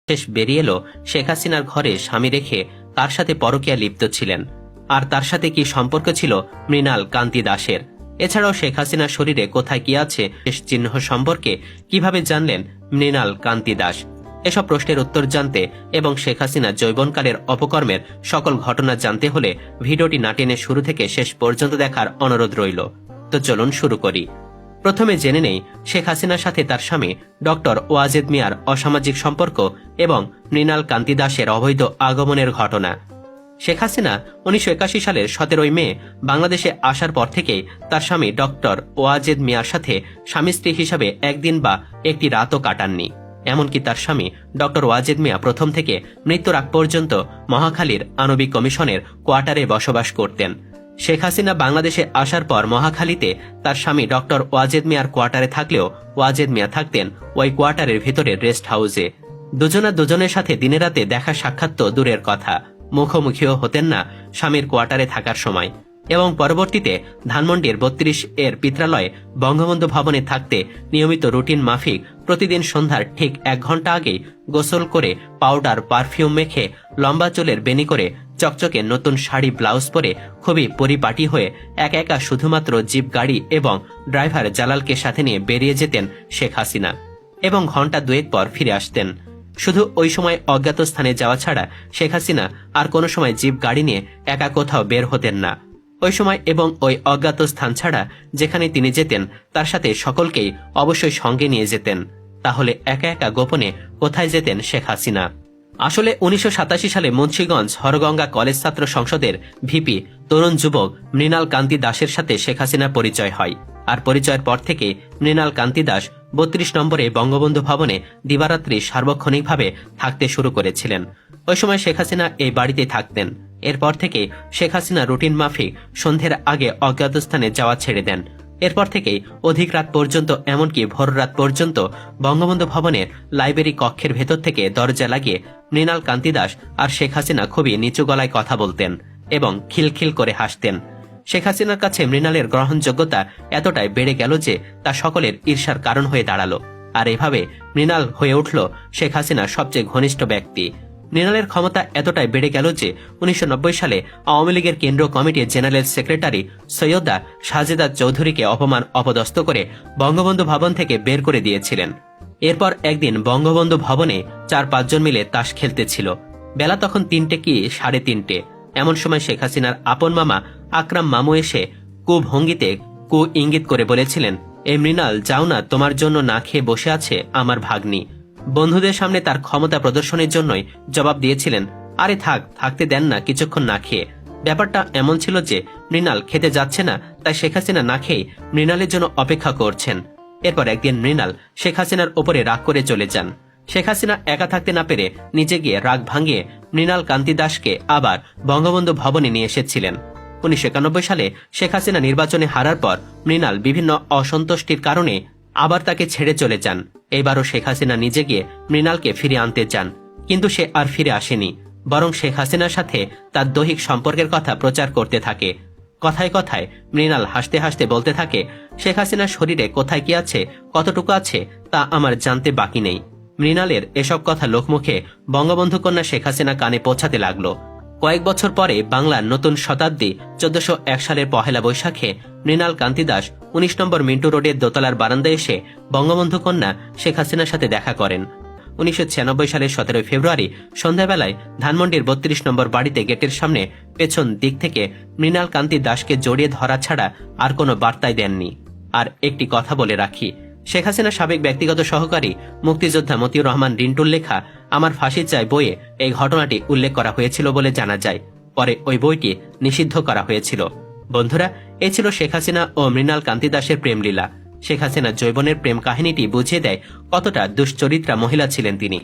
শেষ বেরিয়ে এলো শেখ হাসিনার ঘরে স্বামী রেখে তার সাথে পরকীয়া লিপ্ত ছিলেন। আর তার সাথে কি সম্পর্ক ছিল মৃণাল কান্তি দাসের? এছাড়াও শেখ হাসিনার শরীরে কোথায় কি আছে শেষ চিহ্ন সম্পর্কে কিভাবে জানলেন মৃণাল কান্তি দাস? এসব প্রশ্নের উত্তর জানতে এবং শেখ হাসিনা যৌবনকালের অপকর্মের সকল ঘটনা জানতে হলে ভিডিওটি না টেনে শুরু থেকে শেষ পর্যন্ত দেখার অনুরোধ রইল। তো চলুন শুরু করি। প্রথমে জেনে নেই শেখ হাসিনার সাথে তার স্বামী ডক্টর ওয়াজেদ মিয়ার অসামাজিক সম্পর্ক এবং মৃণাল কান্তি দাসের অবৈধ আগমনের ঘটনা। শেখ হাসিনা 1981 সালের 17 মে বাংলাদেশে আসার পর থেকেই তার স্বামী ডক্টর ওয়াজেদ মিয়ার সাথে স্বামী স্ত্রী হিসাবে একদিন বা একটি রাতও কাটাননি। এমনকি তার স্বামী ডক্টর ওয়াজেদ মিয়া প্রথম থেকে মৃত্যুর আগ পর্যন্ত মহাখালীর আণবিক কমিশনের কোয়ার্টারে বসবাস করতেন। শেখ হাসিনা বাংলাদেশে আসার পর মহাখালীতে তার স্বামী ডক্টর ওয়াজেদ মিয়ার কোয়ার্টারে থাকলেও ওয়াজেদ মিয়া থাকতেন ওই কোয়ার্টারের ভিতরে রেস্ট হাউসে। দুজনের সাথে দিনে রাতে দেখা সাক্ষাৎ তো দূরের কথা, মুখোমুখিও হতেন না স্বামীর কোয়ার্টারে থাকার সময়। এবং পরবর্তীতে ধানমন্ডির 32 এর পিত্রালয়ে বঙ্গবন্ধু ভবনে থাকতে নিয়মিত রুটিন মাফিক প্রতিদিন সন্ধ্যার ঠিক 1 ঘন্টা আগেই গোসল করে পাউডার পারফিউম মেখে লম্বা চুলের বেনি করে চকচকে নতুন শাড়ি ব্লাউজ পরে খুবই পরিপাটি হয়ে একা শুধুমাত্র জিপ গাড়ি এবং ড্রাইভার জালালকে সাথে নিয়ে বেরিয়ে যেতেন শেখ হাসিনা এবং ঘন্টা 2 পর ফিরে আসতেন। শুধু ওই সময় অজ্ঞাত স্থানে যাওয়া ছাড়া শেখ হাসিনা আর কোনো সময় জিপ গাড়ি নিয়ে একা কোথাও বের হতেন না। ওই সময় এবং ওই অজ্ঞাত স্থান ছাড়া যেখানে তিনি যেতেন তার সাথে সকলকেই অবশ্যই সঙ্গে নিয়ে যেতেন। তাহলে একা গোপনে কোথায় যেতেন শেখ হাসিনা? আসলে 1987 সালে মুন্সিগঞ্জ হরগঙ্গা কলেজ ছাত্র সংসদের ভিপি তরুণ যুবক মৃণাল কান্তি দাসের সাথে শেখ হাসিনার পরিচয় হয়। আর পরিচয়ের পর থেকে মৃণাল কান্তি দাস 32 নম্বরে বঙ্গবন্ধু ভবনে দিবারাত্রি সার্বক্ষণিকভাবে থাকতে শুরু করেছিলেন। ওই সময় শেখ হাসিনা এই বাড়িতে থাকতেন। এরপর থেকে শেখ হাসিনা রুটিন মাফিক সন্ধ্যের আগে অজ্ঞাত স্থানে যাওয়া ছেড়ে দেন। এরপর থেকেই অধিক রাত পর্যন্ত এমনকি ভোর রাত পর্যন্ত বঙ্গবন্ধু ভবনের লাইব্রেরি কক্ষের ভেতর থেকে দরজা লাগিয়ে মৃণাল কান্তি দাস আর শেখ হাসিনা খুবই নিচু গলায় কথা বলতেন এবং খিলখিল করে হাসতেন। শেখ হাসিনার কাছে মৃণালের গ্রহণযোগ্যতা এতটাই বেড়ে গেল যে তা সকলের ঈর্ষার কারণ হয়ে দাঁড়ালো। আর এভাবে মৃণাল হয়ে উঠল শেখ হাসিনার সবচেয়ে ঘনিষ্ঠ ব্যক্তি। মৃণালের ক্ষমতা এতটাই বেড়ে গেল যে 1990 সালে আওয়ামী লীগের কেন্দ্রীয় কমিটির জেনারেল সেক্রেটারি সৈয়দা সাজেদা চৌধুরীকে অপদস্থ করে বঙ্গবন্ধু ভবন থেকে বের করে দিয়েছিলেন। এরপর একদিন বঙ্গবন্ধু ভবনে 4-5 জন মিলে তাস খেলতেছিল। বেলা তখন 3টে কি 3:30। এমন সময় শেখ হাসিনার আপন মামা আকরাম মামু এসে কুভঙ্গিতে ইঙ্গিত করে বলেছিলেন, এই মৃণাল যাও না, তোমার জন্য না খেয়ে বসে আছে আমার ভাগ্নি। বন্ধুদের সামনে তার ক্ষমতা প্রদর্শনের জন্যই জবাব দিয়েছিলেন, আরে থাকতে দেন না কিছুক্ষণ না খেয়ে। ব্যাপারটা এমন ছিল যে মৃণাল খেতে যাচ্ছে না, তাই শেখ হাসিনা না খেয়ে মৃণালের জন্য অপেক্ষা করছেন। এরপর একদিন মৃণাল শেখ হাসিনার ওপরে রাগ করে চলে যান। শেখ হাসিনা একা থাকতে না পেরে নিজে গিয়ে রাগ ভাঙিয়ে মৃণাল কান্তি দাসকে আবার বঙ্গবন্ধু ভবনে নিয়ে এসেছিলেন। 1991 সালে শেখ হাসিনা নির্বাচনে হারার পর মৃণাল বিভিন্ন অসন্তুষ্টির কারণে আবার তাকে ছেড়ে চলে যান। এবারও শেখ হাসিনা নিজে গিয়ে মৃণালকে ফিরে আনতে চান, কিন্তু সে আর ফিরে আসেনি, বরং শেখ হাসিনার সাথে তার দৈহিক সম্পর্কের কথা প্রচার করতে থাকে। কথায় কথায় মৃণাল হাসতে হাসতে বলতে থাকে, শেখ হাসিনার শরীরে কোথায় কি আছে, কতটুকু আছে তা আমার জানতে বাকি নেই। মৃণালের এসব কথা লোকমুখে বঙ্গবন্ধু কন্যা শেখ হাসিনা কানে পৌঁছাতে লাগলো। কয়েক বছর পরে বাংলার নতুন শতাব্দী 1401 সালের 1 বৈশাখে মৃণাল কান্তি দাস 19 নম্বর মিন্টু রোডের দোতলার বারান্দায় এসে বঙ্গবন্ধু কন্যা শেখ হাসিনার সাথে দেখা করেন। 1996 সালের 17 ফেব্রুয়ারি সন্ধ্যাবেলায় ধানমন্ডির 32 নম্বর বাড়িতে গেটের সামনে পেছন দিক থেকে মৃণাল কান্তি দাসকে জড়িয়ে ধরা ছাড়া আর কোনো বার্তাই দেননি। আর একটি কথা বলে রাখি, শেখ হাসিনার সাবেক ব্যক্তিগত সহকারী মুক্তিযোদ্ধা মতিউর রহমান রিন্টুর লেখা আমার ফাঁসি চাই বইয়ে এই ঘটনাটি উল্লেখ করা হয়েছিল বলে জানা যায়। পরে ওই বইটি নিষিদ্ধ করা হয়েছিল। বন্ধুরা, এই ছিল শেখ হাসিনা ও মৃণাল কান্তি দাসের প্রেমলীলা। শেখ হাসিনা যৌবনের প্রেম কাহিনীটি বুঝিয়ে দেয় কতটা দুশ্চরিত্রা মহিলা ছিলেন তিনি।